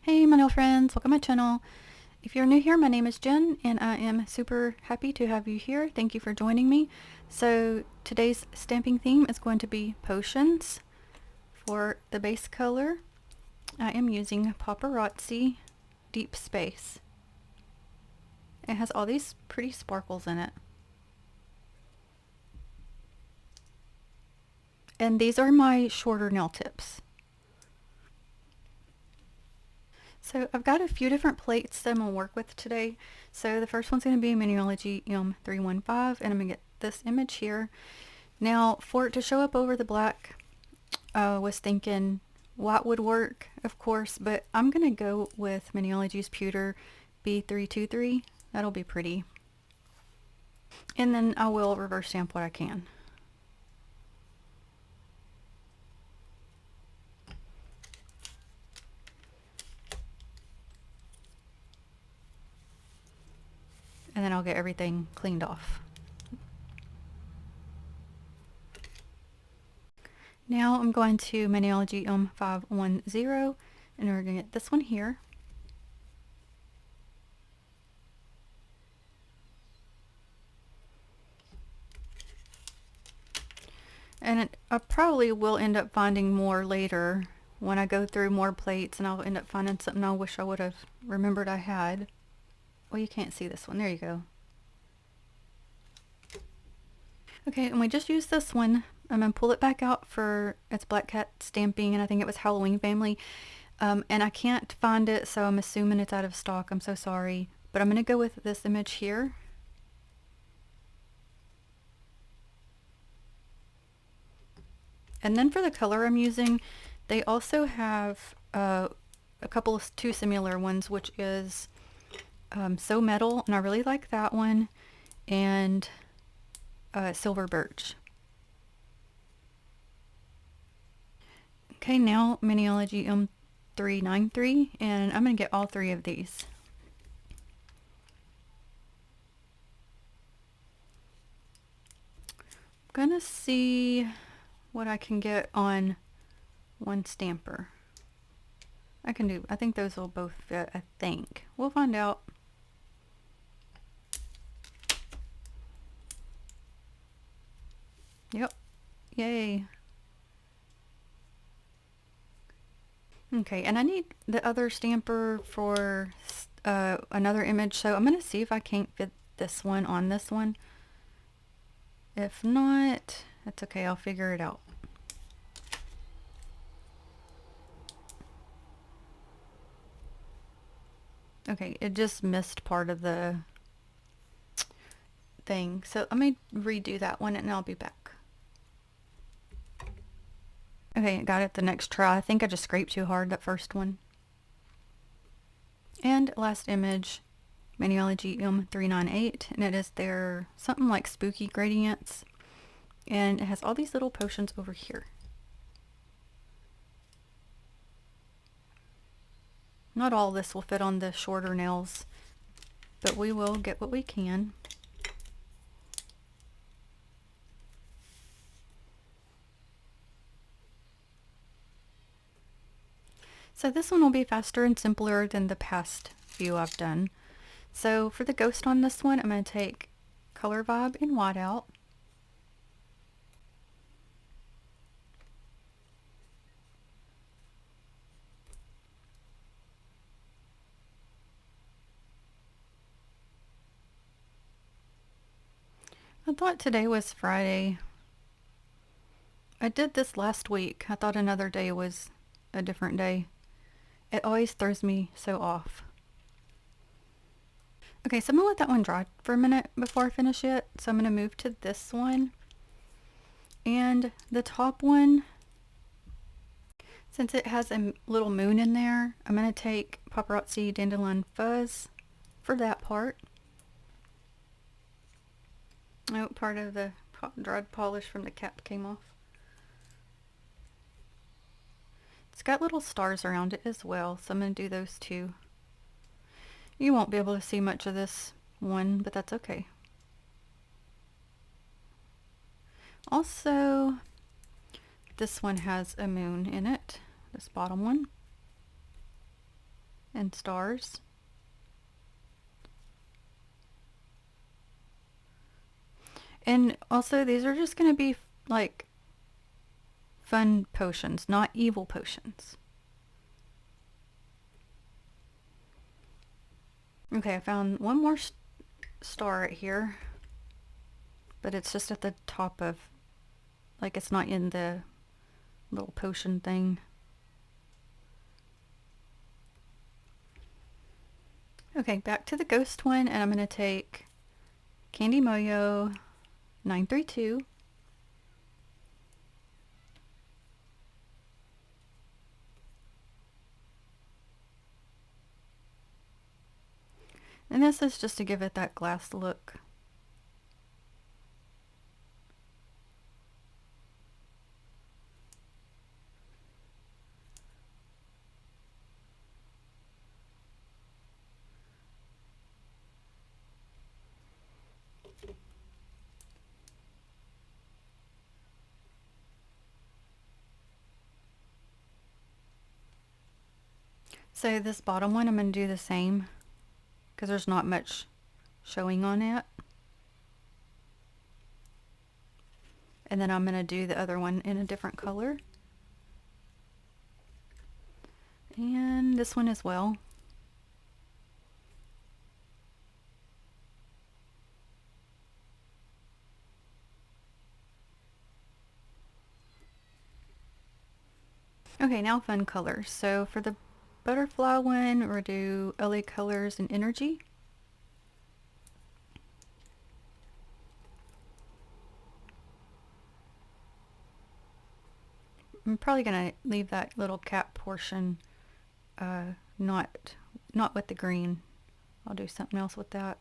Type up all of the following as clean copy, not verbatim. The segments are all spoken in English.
Hey my little friends, welcome to my channel. If you're new here, my name is Jen and I am super happy to have you here. Thank you for joining me. So today's stamping theme is going to be potions. For the base color, I am using Paparazzi Deep Space. It has all these pretty sparkles in it. And these are my shorter nail tips. So I've got a few different plates that I'm going to work with today. So the first one's going to be Maniology M315, and I'm going to get this image here. Now for it to show up over the black, I was thinking what would work, of course, but I'm going to go with Maniology's Pewter B323. That'll be pretty. And then I will reverse stamp what I can. And then I'll get everything cleaned off. Now I'm going to Maniology M510 and we're going to get this one here. And I probably will end up finding more later when I go through more plates, and I'll end up finding something I wish I would have remembered I had. Well, you can't see this one. There you go. Okay, and we just used this one. I'm going to pull it back out for its Black Cat stamping, and I think it was Halloween Family. And I can't find it, so I'm assuming it's out of stock. I'm so sorry. But I'm going to go with this image here. And then for the color I'm using, they also have a couple of two similar ones, which is So Metal, and I really like that one, and Silver Birch. Okay, now Maniology M393, and I'm going to get all three of these. I'm going to see what I can get on one stamper. I think those will both fit, I think. We'll find out. Yep. Yay. Okay, and I need the other stamper for another image, so I'm going to see if I can't fit this one on this one. If not, that's okay, I'll figure it out. Okay, it just missed part of the thing, so let me redo that one and I'll be back. Okay, got it the next try. I think I just scraped too hard that first one. And last image, Maniology M398, and it is their something like spooky gradients, and it has all these little potions over here. Not all this will fit on the shorter nails, but we will get what we can. So this one will be faster and simpler than the past few I've done. So for the ghost on this one, I'm going to take Color Vibe in Whiteout. I thought today was Friday. I did this last week. I thought another day was a different day. It always throws me so off. Okay, so I'm going to let that one dry for a minute before I finish it. So I'm going to move to this one. And the top one, since it has a little moon in there, I'm going to take Paparazzi Dandelion Fuzz for that part. Oh, part of the dried polish from the cap came off. It's got little stars around it as well, so I'm going to do those too. You won't be able to see much of this one, but that's okay. Also, this one has a moon in it, this bottom one. and stars. And also these are just going to be like fun potions, not evil potions. Okay, I found one more star right here, but it's just at the top of, like, it's not in the little potion thing. Okay, back to the ghost one, and I'm going to take Candy Moyo 932. And this is just to give it that glass look. So this bottom one I'm going to do the same because there's not much showing on it. And then I'm going to do the other one in a different color. And this one as well. Okay, now fun colors. So for the butterfly one, we'll do LA Colors and Energy. I'm probably going to leave that little cap portion not with the green. I'll do something else with that.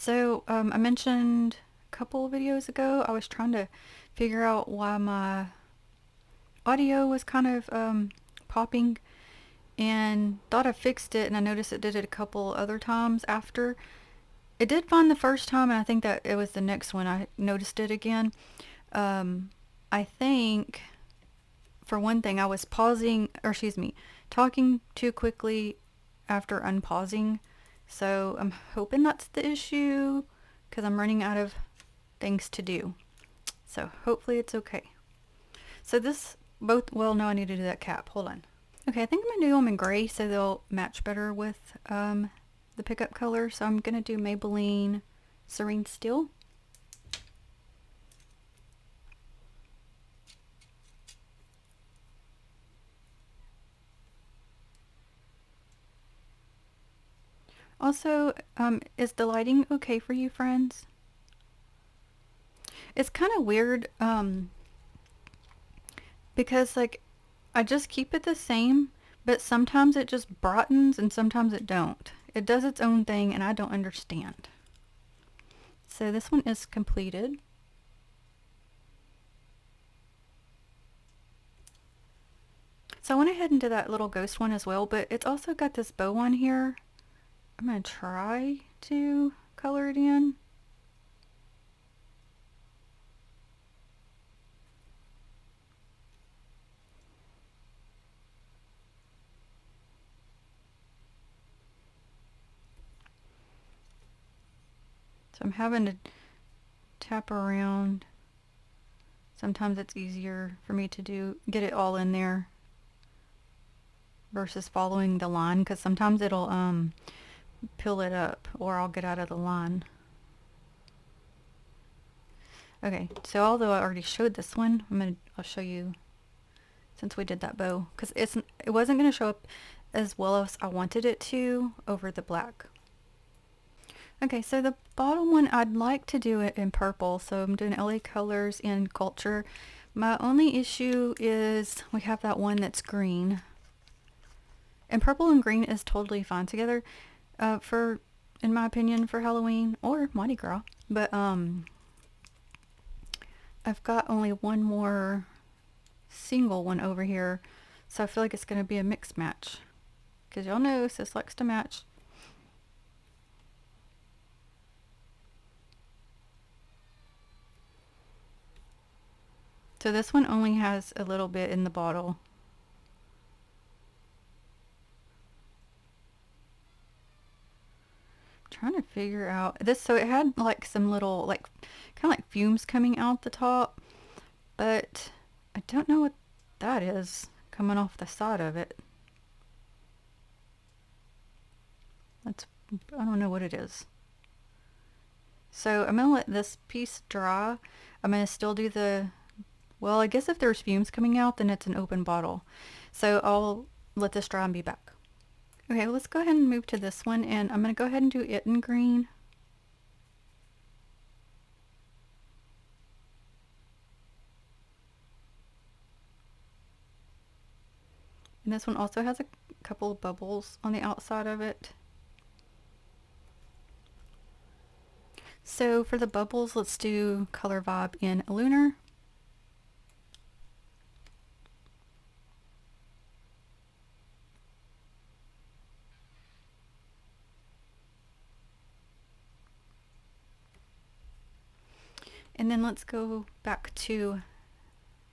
So I mentioned a couple of videos ago I was trying to figure out why my audio was kind of popping, and thought I fixed it, and I noticed it did it a couple other times after. It did fine the first time, and I think that it was the next one I noticed it again. I think, for one thing, I was talking too quickly after unpausing. So I'm hoping that's the issue, because I'm running out of things to do. So hopefully it's okay. So well, no, I need to do that cap. Hold on. Okay, I think I'm going to do them in gray so they'll match better with the pickup color. So I'm going to do Maybelline Serene Steel. Also, is the lighting okay for you, friends? It's kind of weird because, like, I just keep it the same, but sometimes it just brightens and sometimes it don't. It does its own thing and I don't understand. So this one is completed. So I went ahead and did that little ghost one as well, but it's also got this bow on here. I'm going to try to color it in. So I'm having to tap around. Sometimes it's easier for me to get it all in there versus following the line, because sometimes it'll peel it up or I'll get out of the line. Okay, so although I already showed this one, I'll show you since we did that bow, because it wasn't going to show up as well as I wanted it to over the black. Okay, so the bottom one, I'd like to do it in purple, so I'm doing LA Colors in Culture. My only issue is we have that one that's green. And purple and green is totally fine together, in my opinion, for Halloween or Mardi Gras. But I've got only one more single one over here, so I feel like it's going to be a mix match. Because y'all know sis likes to match. So this one only has a little bit in the bottle. Trying to figure out this. So it had like some little, like, kind of like fumes coming out the top, but I don't know what that is coming off the side of it. That's, I don't know what it is. So I'm gonna let this piece dry. I'm gonna still do the, well, I guess if there's fumes coming out, then it's an open bottle. So I'll let this dry and be back. Okay, well, let's go ahead and move to this one, and I'm going to go ahead and do it in green. And this one also has a couple of bubbles on the outside of it. So for the bubbles, let's do Color Vibe in Lunar. And then let's go back to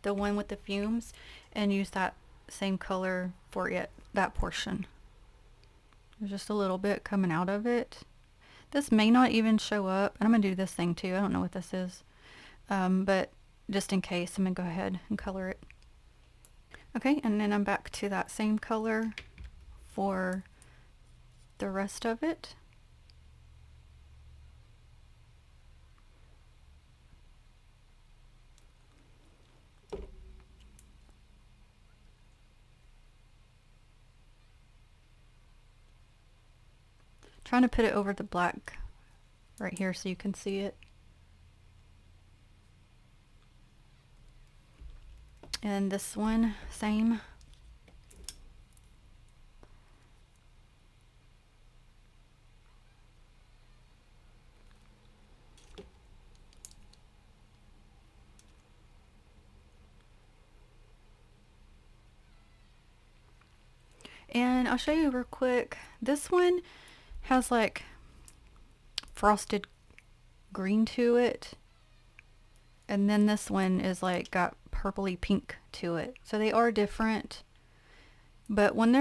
the one with the fumes and use that same color for it, that portion. There's just a little bit coming out of it. This may not even show up, and I'm going to do this thing too. I don't know what this is, but just in case, I'm going to go ahead and color it. Okay, and then I'm back to that same color for the rest of it. Trying to put it over the black right here so you can see it. And this one, same. And I'll show you real quick. This one has like frosted green to it. And then this one is like got purpley pink to it. So they are different. But when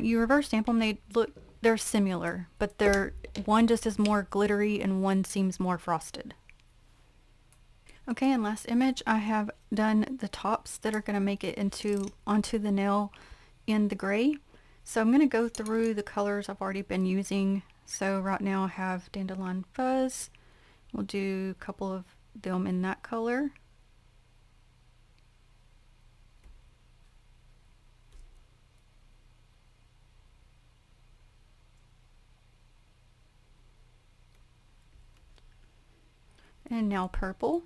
you reverse sample them, they're similar, but one just is more glittery and one seems more frosted. Okay, and last image, I have done the tops that are going to make it onto the nail in the gray. So I'm going to go through the colors I've already been using. So right now I have Dandelion Fuzz. We'll do a couple of them in that color. And now purple.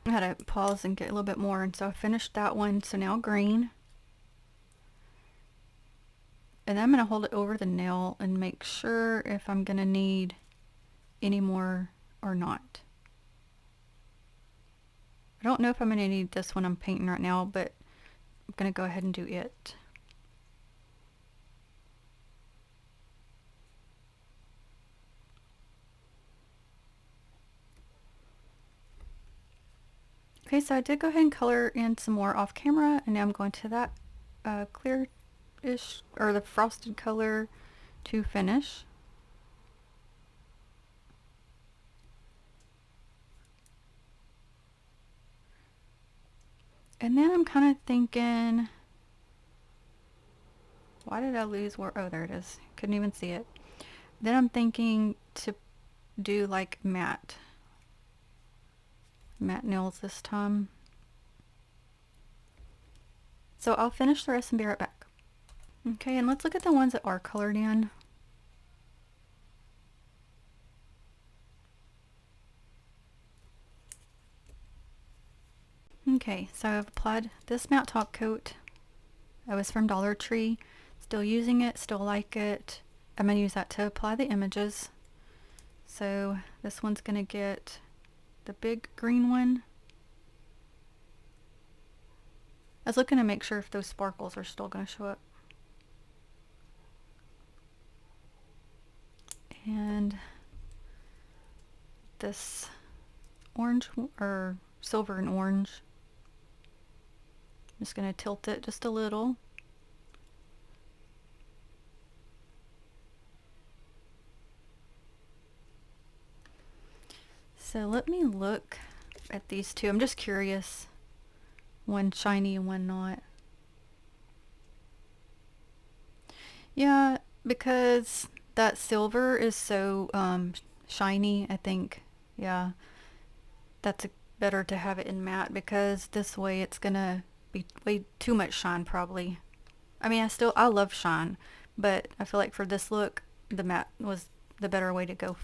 I had to pause and get a little bit more, and so I finished that one. So now green. And then I'm going to hold it over the nail and make sure if I'm going to need any more or not. I don't know if I'm going to need this one I'm painting right now, but I'm going to go ahead and do it. Okay, so I did go ahead and color in some more off camera, and now I'm going to that clear-ish, or the frosted color to finish. And then I'm kind of thinking, why did I lose where, oh, there it is. Couldn't even see it. Then I'm thinking to do like matte nails this time. So I'll finish the rest and be right back. Okay, and let's look at the ones that are colored in. Okay, so I've applied this matte top coat. It was from Dollar Tree. Still using it, still like it. I'm going to use that to apply the images. So this one's going to get the big green one. I was looking to make sure if those sparkles are still going to show up. And this orange or silver and orange, I'm just going to tilt it just a little. So let me look at these two. I'm just curious. One shiny and one not. Yeah, because that silver is so shiny, I think. Yeah, that's better to have it in matte, because this way it's gonna be way too much shine probably. I mean, I love shine, but I feel like for this look, the matte was the better way to go.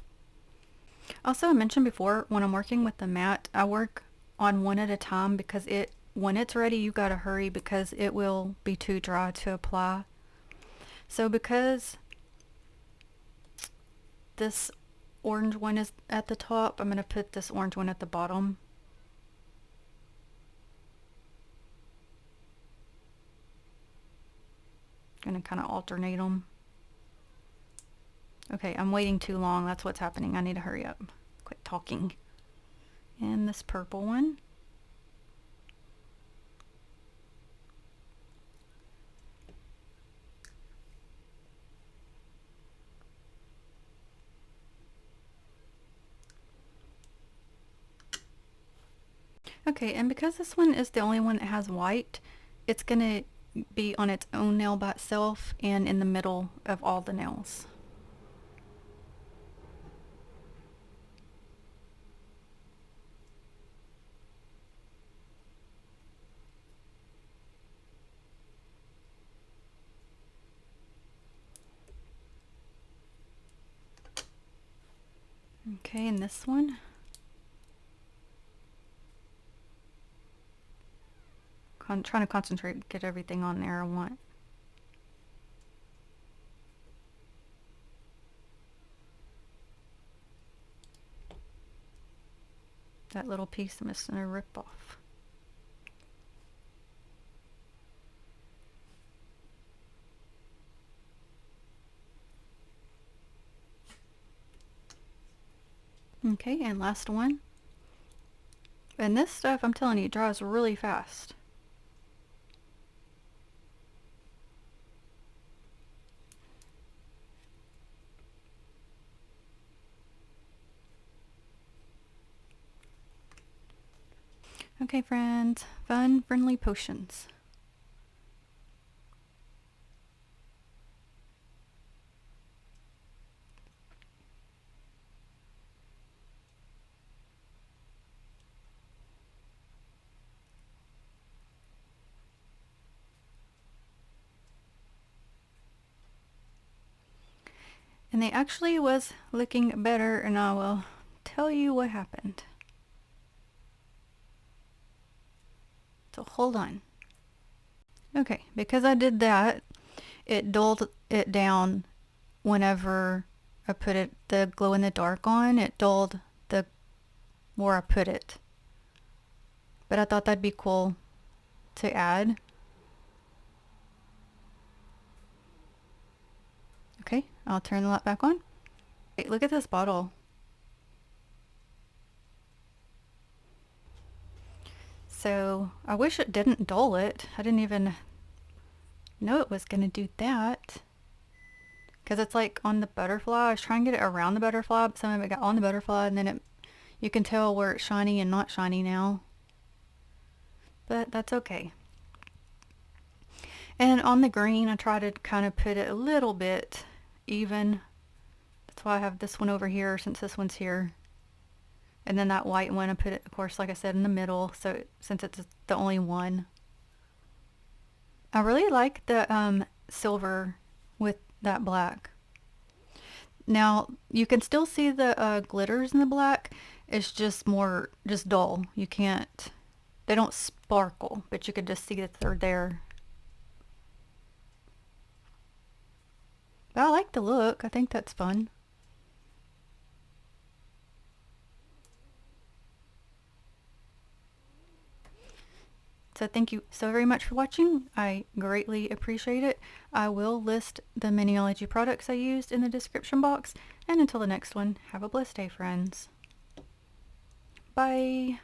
Also, I mentioned before, when I'm working with the matte, I work on one at a time, because when it's ready, you gotta hurry because it will be too dry to apply. So because this orange one is at the top, I'm gonna put this orange one at the bottom. Gonna kind of alternate them. Okay, I'm waiting too long. That's what's happening. I need to hurry up. Quit talking. And this purple one. Okay, and because this one is the only one that has white, it's gonna be on its own nail by itself and in the middle of all the nails. Okay, and this one. Trying to concentrate, get everything on there I want. That little piece I'm just gonna rip off. Okay, and last one. And this stuff, I'm telling you, dries really fast. Okay, friends, fun, friendly potions. And they actually was looking better, and I will tell you what happened. So hold on. Okay, because I did that, it dulled it down whenever I put the glow in the dark on. It dulled the more I put it. But I thought that'd be cool to add. Okay, I'll turn the light back on. Wait, look at this bottle. So I wish it didn't dull it. I didn't even know it was gonna do that. Because it's like on the butterfly. I was trying to get it around the butterfly, but some of it got on the butterfly, and then you can tell where it's shiny and not shiny now. But that's okay. And on the green, I try to kind of put it a little bit even. That's why I have this one over here, since this one's here. And then that white one, I put it, of course, like I said, in the middle, so since it's the only one. I really like the silver with that black. Now, you can still see the glitters in the black. It's just more, just dull. You can't, they don't sparkle, but you can just see that they're there. But I like the look. I think that's fun. So thank you so very much for watching. I greatly appreciate it. I will list the Maniology products I used in the description box. And until the next one, have a blessed day, friends. Bye.